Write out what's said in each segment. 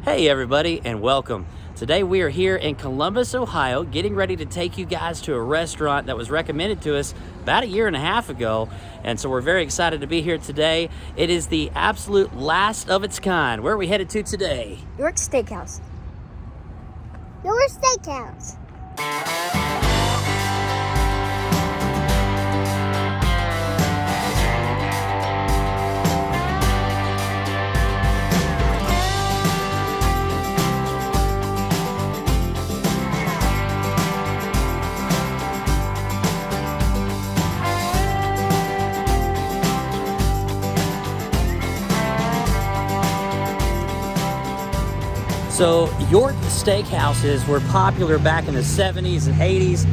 Hey everybody, and welcome. Today we are here in Columbus, Ohio, getting ready to take you guys to a restaurant that was recommended to us about 1.5 years ago, and so we're very excited to be here today. It is the absolute last of its kind. Where are we headed to today? York Steakhouse. York Steakhouse. So York Steakhouses were popular back in the 70s and 80s.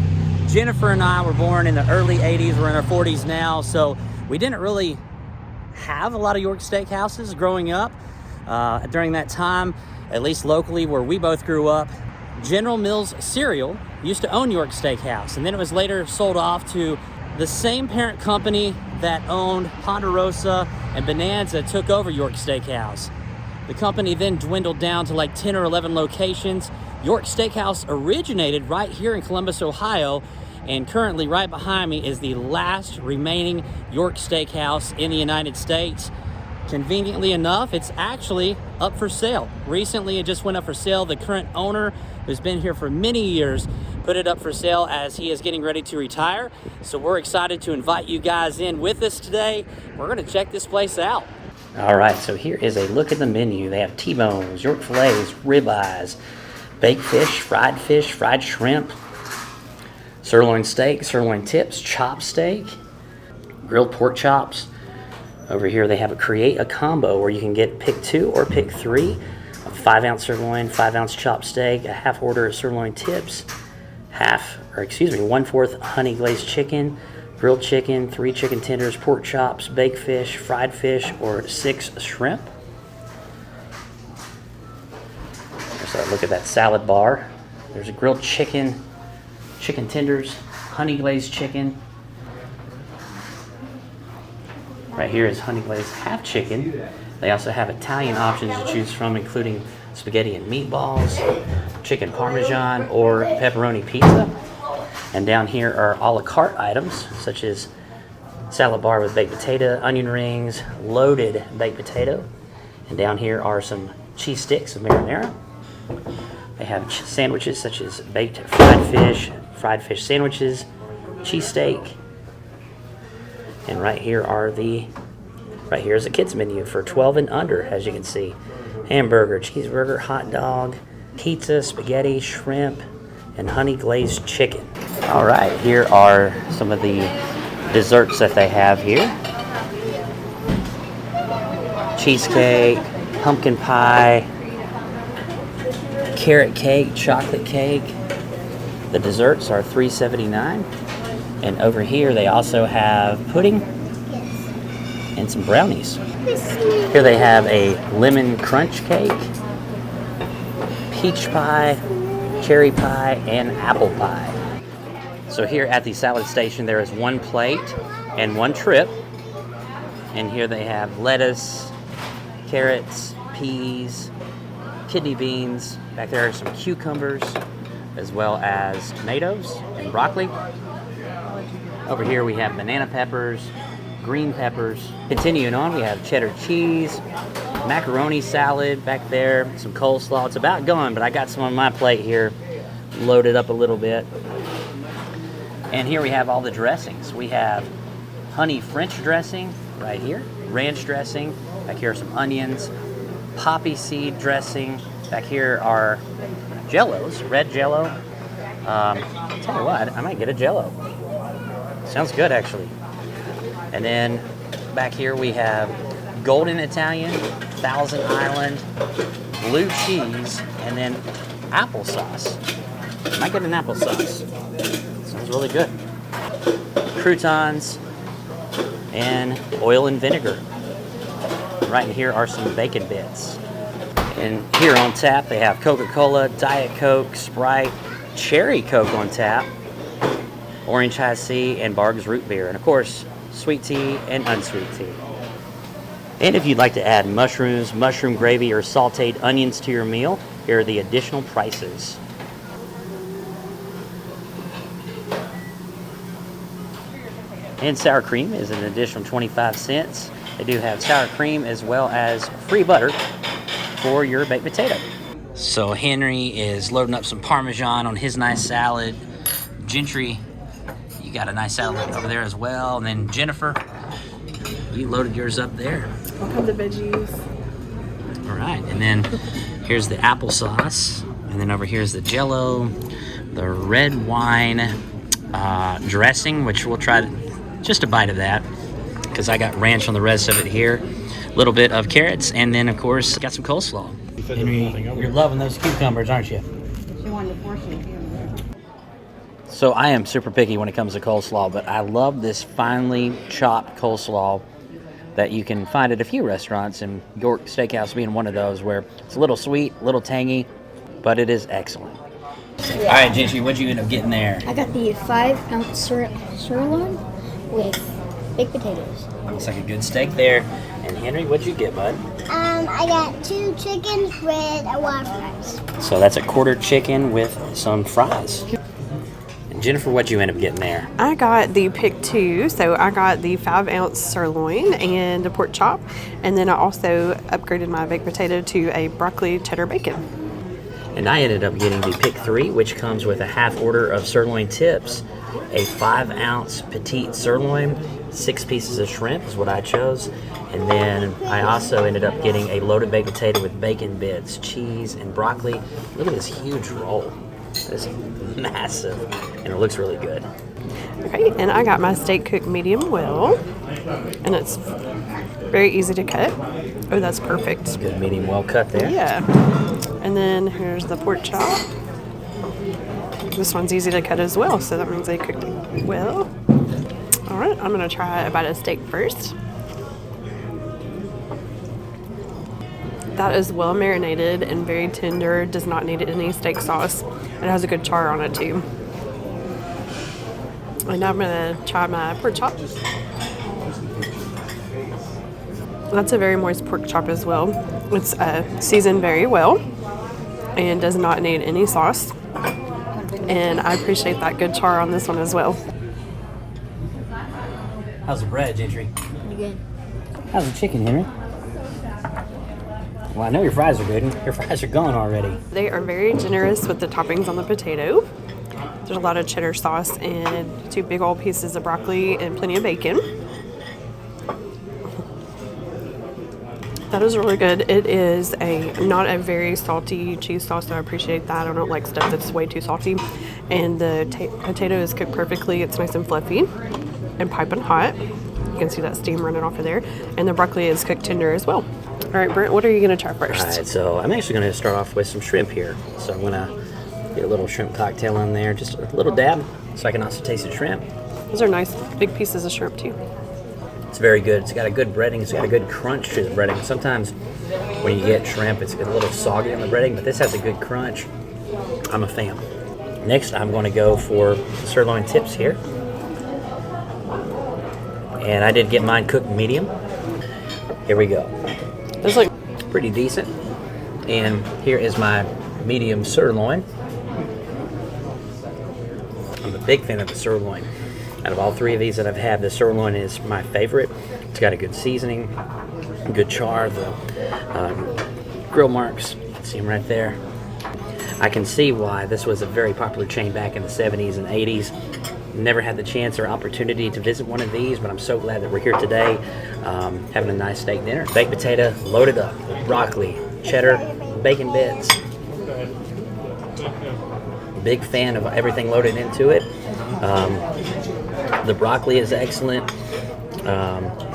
Jennifer and I were born in the early 80s. We're in our 40s now, so we didn't really have a lot of York Steakhouses growing up. During that time, at least locally where we both grew up, General Mills Cereal used to own York Steakhouse, and then it was later sold off to the same parent company that owned Ponderosa and Bonanza took over York Steakhouse. The company then dwindled down to like 10 or 11 locations. York Steakhouse originated right here in Columbus, Ohio, and currently right behind me is the last remaining York Steakhouse in the United States. Conveniently enough, it's actually up for sale. Recently, it just went up for sale. The current owner, who's been here for many years, put it up for sale as he is getting ready to retire. So we're excited to invite you guys in with us today. We're gonna check this place out. All right, so here is a look at the menu. They have T-bones, York fillets, ribeyes, baked fish, fried shrimp, sirloin steak, sirloin tips, chopped steak, grilled pork chops. Over here they have a create a combo where you can get pick 2 or pick 3, a 5-ounce sirloin, 5-ounce chopped steak, a half order of sirloin tips, 1/4 honey glazed chicken, grilled chicken, 3 chicken tenders, pork chops, baked fish, fried fish, or 6 shrimp. So look at that salad bar. There's a grilled chicken, chicken tenders, honey glazed chicken. Right here is honey glazed half chicken. They also have Italian options to choose from, including spaghetti and meatballs, chicken parmesan, or pepperoni pizza. And down here are a la carte items, such as salad bar with baked potato, onion rings, loaded baked potato. And down here are some cheese sticks of marinara. They have sandwiches such as baked fried fish sandwiches, cheesesteak. And right here is a kids menu for 12 and under, as you can see. Hamburger, cheeseburger, hot dog, pizza, spaghetti, shrimp, and honey glazed chicken. All right, here are some of the desserts that they have here. Cheesecake, pumpkin pie, carrot cake, chocolate cake. The desserts are $3.79. And over here they also have pudding and some brownies. Here they have a lemon crunch cake, peach pie, cherry pie, and apple pie. So here at the salad station there is 1 plate and 1 trip. And here they have lettuce, carrots, peas, kidney beans. Back there are some cucumbers, as well as tomatoes and broccoli. Over here we have banana peppers, green peppers. Continuing on, we have cheddar cheese, macaroni salad back there, some coleslaw. It's about gone, but I got some on my plate here, loaded up a little bit. And here we have all the dressings. We have honey French dressing right here, ranch dressing. Back here are some onions, poppy seed dressing. Back here are jellos, red jello. Tell you what, I might get a jello. Sounds good, actually. And then back here we have Golden Italian, Thousand Island, blue cheese, and then applesauce. Might get an applesauce. Sounds really good. Croutons and oil and vinegar. Right in here are some bacon bits. And here on tap they have Coca-Cola, Diet Coke, Sprite, Cherry Coke on tap, Orange High C, and Barg's Root Beer. And of course, sweet tea and unsweet tea. And if you'd like to add mushrooms, mushroom gravy, or sauteed onions to your meal, here are the additional prices. And sour cream is an additional 25 cents. They do have sour cream as well as free butter for your baked potato. So Henry is loading up some Parmesan on his nice salad. Gentry, you got a nice salad over there as well. And then Jennifer, you loaded yours up there. All kinds of veggies. All right, and then here's the applesauce. And then over here's the Jell-O, the red wine dressing, which we'll try just a bite of that because I got ranch on the rest of it here. A little bit of carrots, and then of course got some coleslaw. Henry, you're loving those cucumbers, aren't you? She wanted to force it. So I am super picky when it comes to coleslaw, but I love this finely chopped coleslaw that you can find at a few restaurants, and York Steakhouse being one of those, where it's a little sweet, a little tangy, but it is excellent. All right, Gentry, what'd you end up getting there? I got the 5-ounce sirloin with baked potatoes. Looks like a good steak there. And Henry, what'd you get, bud? I got 2 chickens with a lot of fries. So that's a quarter chicken with some fries. And Jennifer, what'd you end up getting there? I got the pick 2, so I got the 5-ounce sirloin and a pork chop, and then I also upgraded my baked potato to a broccoli cheddar bacon. And I ended up getting the pick 3, which comes with a half order of sirloin tips, a 5-ounce petite sirloin, 6 pieces of shrimp is what I chose. And then I also ended up getting a loaded baked potato with bacon bits, cheese, and broccoli. Look at this huge roll. It's massive, and it looks really good. Okay, and I got my steak cooked medium well, and it's very easy to cut. Oh, that's perfect. Good medium well cut there. Yeah. And then here's the pork chop. This one's easy to cut as well, so that means they cooked it well. All right, I'm gonna try a bite of steak first. That is well marinated and very tender, does not need any steak sauce. It has a good char on it too. And now I'm gonna try my pork chop. That's a very moist pork chop as well. It's seasoned very well and does not need any sauce. And I appreciate that good char on this one as well. How's the bread, Gentry? Pretty good. How's the chicken, Henry? Well, I know your fries are good. Your fries are gone already. They are very generous with the toppings on the potato. There's a lot of cheddar sauce and 2 big old pieces of broccoli and plenty of bacon. That is really good. It is not a very salty cheese sauce, so I appreciate that. I don't like stuff that's way too salty. And the potato is cooked perfectly. It's nice and fluffy and piping hot. You can see that steam running off of there. And the broccoli is cooked tender as well. All right, Brent, what are you going to try first? All right, so I'm actually going to start off with some shrimp here. So I'm going to get a little shrimp cocktail in there, just a little dab, so I can also taste the shrimp. Those are nice big pieces of shrimp too. It's very good. It's got a good breading. It's got a good crunch to the breading. Sometimes when you get shrimp, it's a little soggy on the breading, but this has a good crunch. I'm a fan. Next, I'm going to go for the sirloin tips here. And I did get mine cooked medium. Here we go. It's like Pretty decent. And here is my medium sirloin. I'm a big fan of the sirloin. Out of all 3 of these that I've had, the sirloin is my favorite. It's got a good seasoning, good char, the grill marks. See them right there. I can see why this was a very popular chain back in the 70s and 80s. Never had the chance or opportunity to visit one of these, but I'm so glad that we're here today having a nice steak dinner. Baked potato loaded up with broccoli, cheddar, bacon bits. Big fan of everything loaded into it. The broccoli is excellent.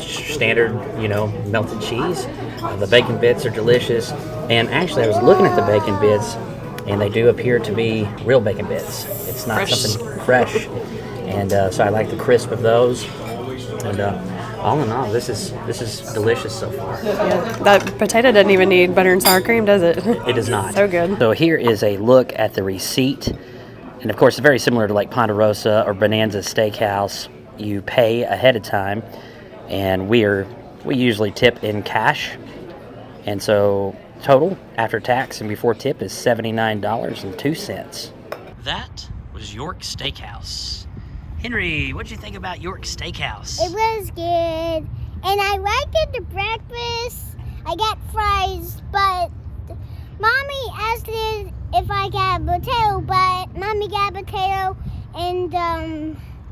Standard, melted cheese. The bacon bits are delicious. And actually, I was looking at the bacon bits, and they do appear to be real bacon bits. It's not something fresh. And so I like the crisp of those. And all in all, this is delicious so far. Yeah, that potato doesn't even need butter and sour cream, does it? It does not. So good. So here is a look at the receipt. And of course, it's very similar to like Ponderosa or Bonanza Steakhouse. You pay ahead of time, and we are We usually tip in cash, and so total after tax and before tip is $79.02. That was York Steakhouse. Henry, what'd you think about York Steakhouse? It was good, and I liked it the breakfast. I got fries, but Mommy asked if I got a potato, but Mommy got a potato, and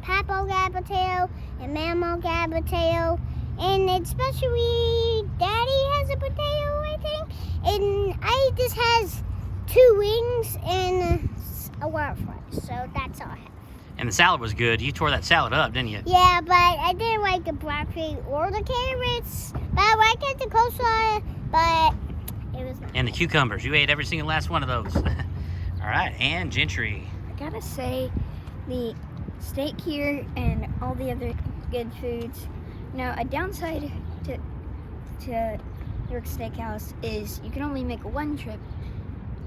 Papa got a potato, and Mama got a potato, and especially Daddy has a potato, I think, and I just has 2 wings and a lot of fries, so that's all I have. And the salad was good. You tore that salad up, didn't you? Yeah, but I didn't like the broccoli or the carrots, but I liked it, the coleslaw, but it was nice. And the cucumbers. You ate every single last one of those. All right, and Gentry. I gotta say, the steak here and all the other good foods. Now, a downside to York Steakhouse is you can only make one trip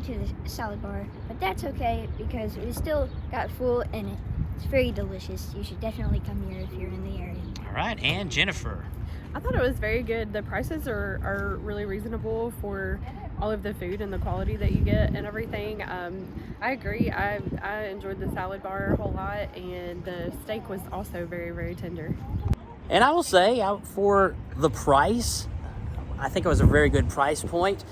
to the salad bar, but that's okay because we still got full and it's very delicious. You should definitely come here if you're in the area. All right, and Jennifer. I thought it was very good. The prices are really reasonable for all of the food and the quality that you get and everything. I agree. I enjoyed the salad bar a whole lot, and the steak was also very, very tender. And I will say, for the price, I think it was a very good price point.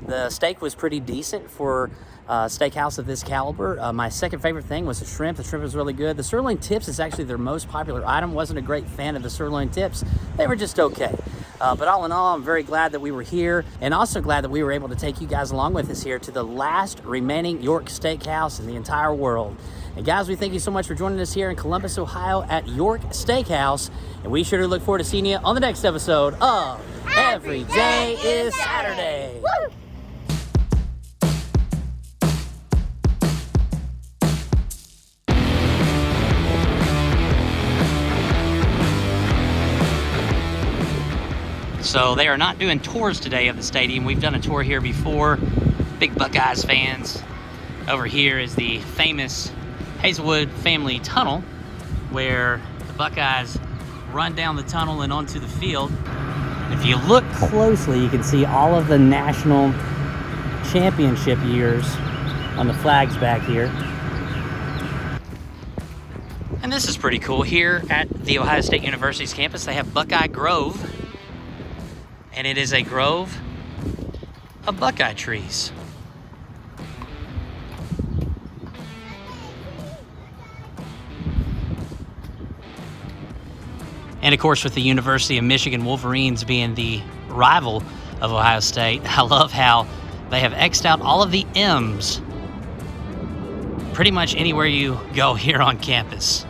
The steak was pretty decent for a steakhouse of this caliber. My second favorite thing was the shrimp. The shrimp was really good. The sirloin tips is actually their most popular item. Wasn't a great fan of the sirloin tips. They were just okay. But all in all, I'm very glad that we were here, and also glad that we were able to take you guys along with us here to the last remaining York Steakhouse in the entire world. And guys, we thank you so much for joining us here in Columbus, Ohio at York Steakhouse. And we sure do look forward to seeing you on the next episode of Every Day is Saturday. Woo! So they are not doing tours today of the stadium. We've done a tour here before. Big Buckeyes fans. Over here is the famous Hazelwood Family Tunnel, where the Buckeyes run down the tunnel and onto the field. If you look closely, you can see all of the national championship years on the flags back here. And this is pretty cool. Here at the Ohio State University's campus, they have Buckeye Grove. And it is a grove of Buckeye trees. And of course, with the University of Michigan Wolverines being the rival of Ohio State, I love how they have X'd out all of the M's pretty much anywhere you go here on campus.